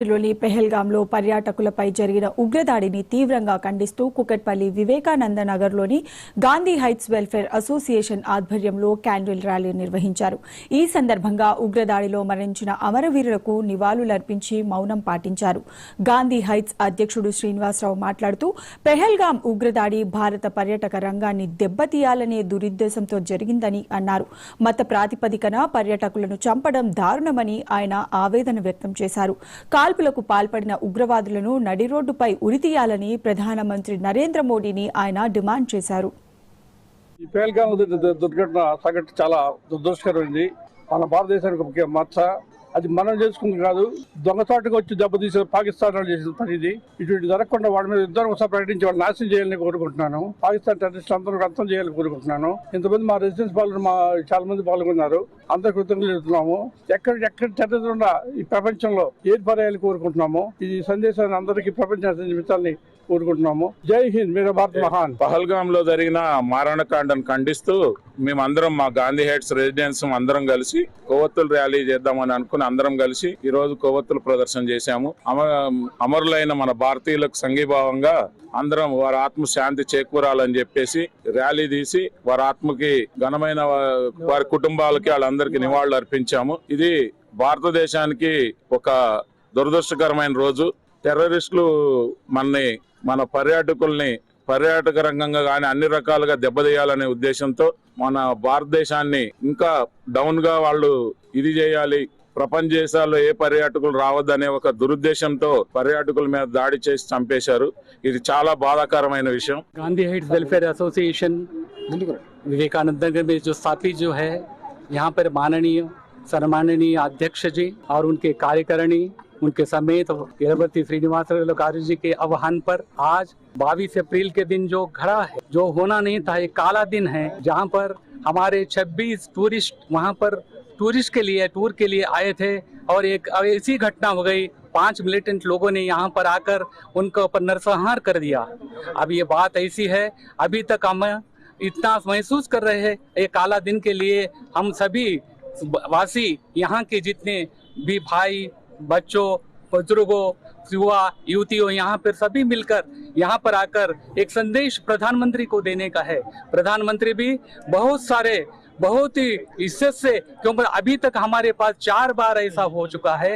లోని పెహల్గాంలో పర్యాటకులపై జరిగిన ఉగ్రదాడిని తీవ్రంగా ఖండిస్తూ కుకట్పల్లి వివేకానంద నగర్లోని గాంధీ హైట్స్ వెల్ఫేర్ అసోసియేషన్ ఆధ్వర్యంలో క్యాండిల్ ర్యాలీ నిర్వహించారు. ఈ సందర్భంగా ఉగ్రదాడిలో మరణించిన అమరవీరులకు నివాళులర్పించి మౌనం పాటించారు. గాంధీ హైట్స్ అధ్యక్షుడు శ్రీనివాసరావు మాట్లాడుతూ పెహల్గాం ఉగ్రదాడి భారత పర్యాటక రంగాన్ని దెబ్బతీయాలనే దురుద్దేశంతో జరిగిందని అన్నారు. మత ప్రాతిపదికన పర్యాటకులను చంపడం దారుణమని ఆయన ఆవేదన వ్యక్తం చేశారు. కాల్పులకు పాల్పడిన ఉగ్రవాదులను నడి రోడ్డుపై ఉరితీయాలని ప్రధానమంత్రి నరేంద్ర మోడీని ఆయన డిమాండ్ చేశారు. ఈ పెహల్గాం దుర్ఘటన సంఘటన చాలా దురదృష్టకరమైంది. మన భారతదేశానికి ఒక మచ్చ. అది మనం చేసుకుంది కాదు, దొంగచాటుగా వచ్చి దెబ్బతీసే పాకిస్తాన్ వాళ్ళు చేసిన పని ఇది. ఇటువంటి జరగకుండా వాడి మీద యుద్ధాన్ని ఒకసారి ప్రకటించి వాళ్ళు నాశనం చేయాలని కోరుకుంటున్నాను. పాకిస్తాన్ టెర్రరిస్టులు అందరూ అర్థం చేయాలని కోరుకుంటున్నాను. ఇంతమంది మా రెసిడెన్స్ పాల్గొని చాలా మంది పాల్గొన్నారు. అందరూ కృతజ్ఞతలు చెబుతున్నాము. ఎక్కడ టెర్రరిజం ఉన్నా ఈ ప్రపంచంలో ఏది పర్యాలు కోరుకుంటున్నాము. ఈ సందేశాన్ని అందరికీ ప్రపంచాన్ని చూపించాలని కోరుకుంటున్నాము. జై హింద్, మేరా భారత్ మహాన్. పహల్గాం లో జరిగిన మారణకాండను ఖండిస్తూ మేమందరం మా గాంధీ హైట్స్ రెసిడెన్స్ అందరం కలిసి కొవ్వొత్తుల ర్యాలీ చేద్దామని అనుకుని అందరం కలిసి ఈ రోజు కొవ్వొత్తుల ప్రదర్శన చేశాము. అమరులైన మన భారతీయులకు సంఘీభావంగా అందరం వారి ఆత్మ శాంతి చేకూరాలని చెప్పేసి ర్యాలీ తీసి వారి ఆత్మకి ఘనమైన వారి కుటుంబాలకి వాళ్ళందరికీ నివాళులు అర్పించాము. ఇది భారతదేశానికి ఒక దురదృష్టకరమైన రోజు. టెర్రరిస్టులు మన పర్యాటకుల్ని పర్యాటక రంగంగా కానీ అన్ని రకాలుగా దెబ్బతీయాలనే ఉద్దేశంతో మన భారతదేశాన్ని ఇంకా డౌన్ గా వాళ్ళు ఇది చేయాలి, ప్రపంచ దేశాల్లో ఏ పర్యాటకులు రావద్దనే ఒక దురుద్దేశంతో పర్యాటకుల మీద దాడి చేసి చంపేశారు. ఇది చాలా బాధాకరమైన విషయం. Gandhi heights welfare association Vivekananda Nagar में जो साथी जो है, यहाँ पर माननीय सम्माननीय अध्यक्ष जी और उनके कार्यकारिणी उनके समेत वीरभद्र श्रीनिवास जी के आह्वान पर आज 22 अप्रैल के दिन जो घड़ा है, जो होना नहीं था, एक काला दिन है, जहाँ पर हमारे 26 टूरिस्ट वहाँ पर टूरिस्ट के लिए टूर के लिए आए थे और एक ऐसी घटना हो गई। 5 मिलिटेंट लोगों ने यहाँ पर आकर उनके ऊपर नरसंहार कर दिया। अब ये बात ऐसी है, अभी तक हम इतना महसूस कर रहे हैं। एक काला दिन के लिए हम सभी वासी यहाँ के जितने भी भाई बच्चों बुजुर्गों युवा युवतियों यहाँ पर सभी मिलकर यहाँ पर आकर एक संदेश प्रधानमंत्री को देने का है। प्रधानमंत्री भी बहुत ही इज्जत से, क्योंकि अभी तक हमारे पास 4 बार ऐसा हो चुका है।